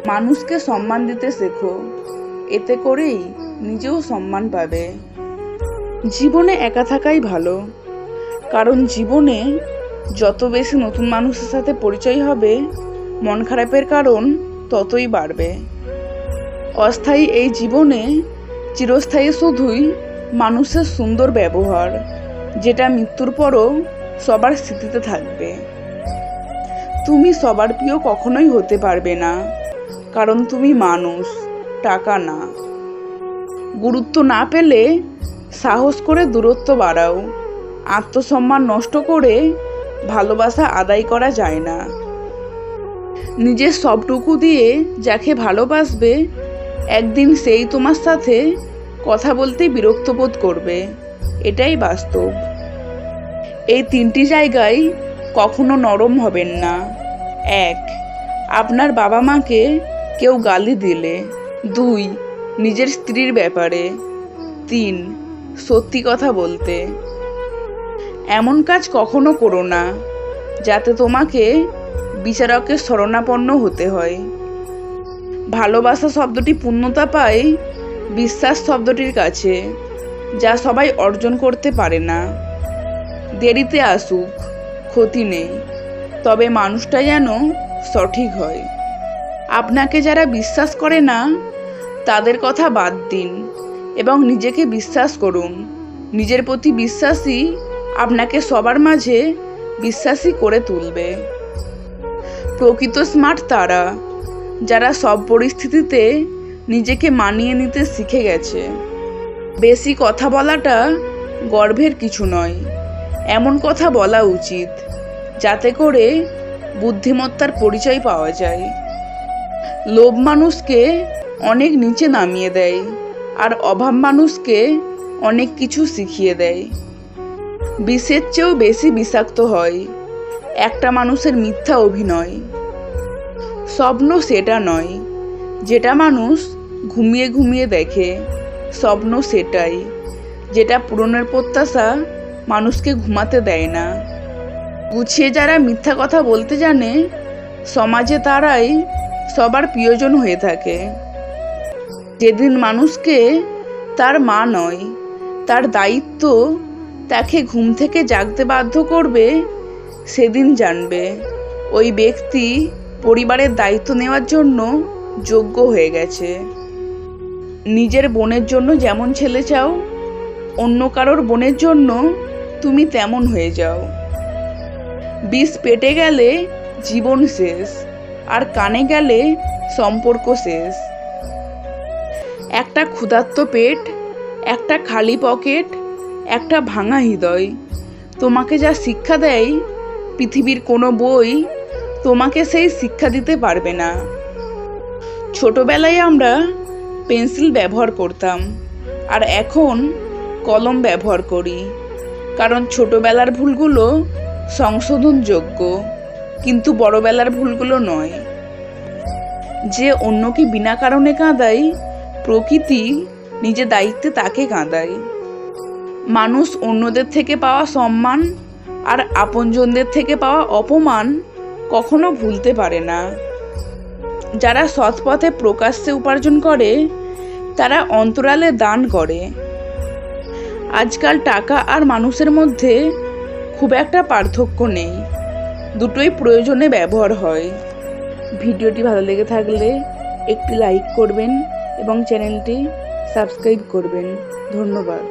মানুষকে সম্মান দিতে শেখো, এতে করেই নিজেও সম্মান পাবে। জীবনে একা থাকাই ভালো, কারণ জীবনে যত বেশি নতুন মানুষের সাথে পরিচয় হবে, মন খারাপের কারণ ততই বাড়বে। অস্থায়ী এই জীবনে চিরস্থায়ী শুধুই মানুষের সুন্দর ব্যবহার, যেটা মৃত্যুর পরও সবার স্মৃতিতে থাকবে। তুমি সবার প্রিয় কখনোই হতে পারবে না, কারণ তুমি মানুষ, টাকা না। গুরুত্ব না পেলে সাহস করে দূরত্ব বাড়াও। আত্মসম্মান নষ্ট করে ভালোবাসা আদায় করা যায় না। নিজের সবটুকু দিয়ে যাকে ভালোবাসবে, একদিন সেই তোমার সাথে কথা বলতে বিরক্ত বোধ করবে, এটাই বাস্তব। এই 3টি জায়গায় কখনো নরম হবেন না। 1. আপনার বাবা মাকে কেউ গালি দিলে। 2. নিজের স্ত্রীর ব্যাপারে। 3. সত্যি কথা বলতে। এমন কাজ কখনো করো না যাতে তোমাকে বিচারকের শরণাপন্ন হতে হয়। ভালোবাসা শব্দটি পূর্ণতা পায় বিশ্বাস শব্দটির কাছে, যা সবাই অর্জন করতে পারে না। দেরিতে আসুক, ক্ষতি নেই, তবে মানুষটা যেন সঠিক হয়। আপনাকে যারা বিশ্বাস করে না তাদের কথা বাদ দিন এবং নিজেকে বিশ্বাস করুন। নিজের প্রতি বিশ্বাসই আপনাকে সবার মাঝে বিশ্বাসী করে তুলবে। প্রকৃত স্মার্ট তারা, যারা সব পরিস্থিতিতে নিজেকে মানিয়ে নিতে শিখে গেছে। বেশি কথা বলাটা গর্বের কিছু নয়, এমন কথা বলা উচিত যাতে করে বুদ্ধিমত্তার পরিচয় পাওয়া যায়। লোভ মানুষকে অনেক নিচে নামিয়ে দেয়, আর অভাব মানুষকে অনেক কিছু শিখিয়ে দেয়। বিষের চেয়েও বেশি বিষাক্ত হয় একটা মানুষের মিথ্যা অভিনয়। স্বপ্ন সেটা নয় যেটা মানুষ ঘুমিয়ে ঘুমিয়ে দেখে, স্বপ্ন সেটাই যেটা পূরণের প্রত্যাশা মানুষকে ঘুমাতে দেয় না। গুছিয়ে যারা মিথ্যা কথা বলতে জানে, সমাজে তারাই সবার প্রিয়জন হয়ে থাকে। যেদিন মানুষকে তার মা নয়, তার দায়িত্ব তাকে ঘুম থেকে জাগতে বাধ্য করবে, সেদিন জানবে ওই ব্যক্তি পরিবারের দায়িত্ব নেওয়ার জন্য যোগ্য হয়ে গেছে। নিজের বোনের জন্য যেমন ছেলে চাও, অন্য কারোর বোনের জন্য তুমি তেমন হয়ে যাও। বিষ পেটে গেলে জীবন শেষ, আর কানে গেলে সম্পর্ক শেষ। একটা ক্ষুধার্ত পেট, একটা খালি পকেট, একটা ভাঙা হৃদয় তোমাকে যা শিক্ষা দেয়, পৃথিবীর কোনো বই তোমাকে সেই শিক্ষা দিতে পারবে না। ছোটবেলায় আমরা পেন্সিল ব্যবহার করতাম, আর এখন কলম ব্যবহার করি, কারণ ছোটবেলার ভুলগুলো সংশোধনযোগ্য, কিন্তু বড়বেলার ভুলগুলো নয়। যে অন্যকে বিনা কারণে কাঁদায়, প্রকৃতি নিজে দায়িত্বে তাকে কাঁদায়। মানুষ অন্যদের থেকে পাওয়া সম্মান আর আপনজনদের থেকে পাওয়া অপমান কখনো ভুলতে পারে না। যারা সৎ পথে প্রকাশ্যে উপার্জন করে, তারা অন্তরালে দান করে। আজকাল টাকা আর মানুষের মধ্যে খুব একটা পার্থক্য নেই, দুটোই প্রয়োজনে ব্যবহার হয়। ভিডিওটি ভালো লেগে থাকলে একটি লাইক করবেন এবং চ্যানেলটি সাবস্ক্রাইব করবেন। ধন্যবাদ।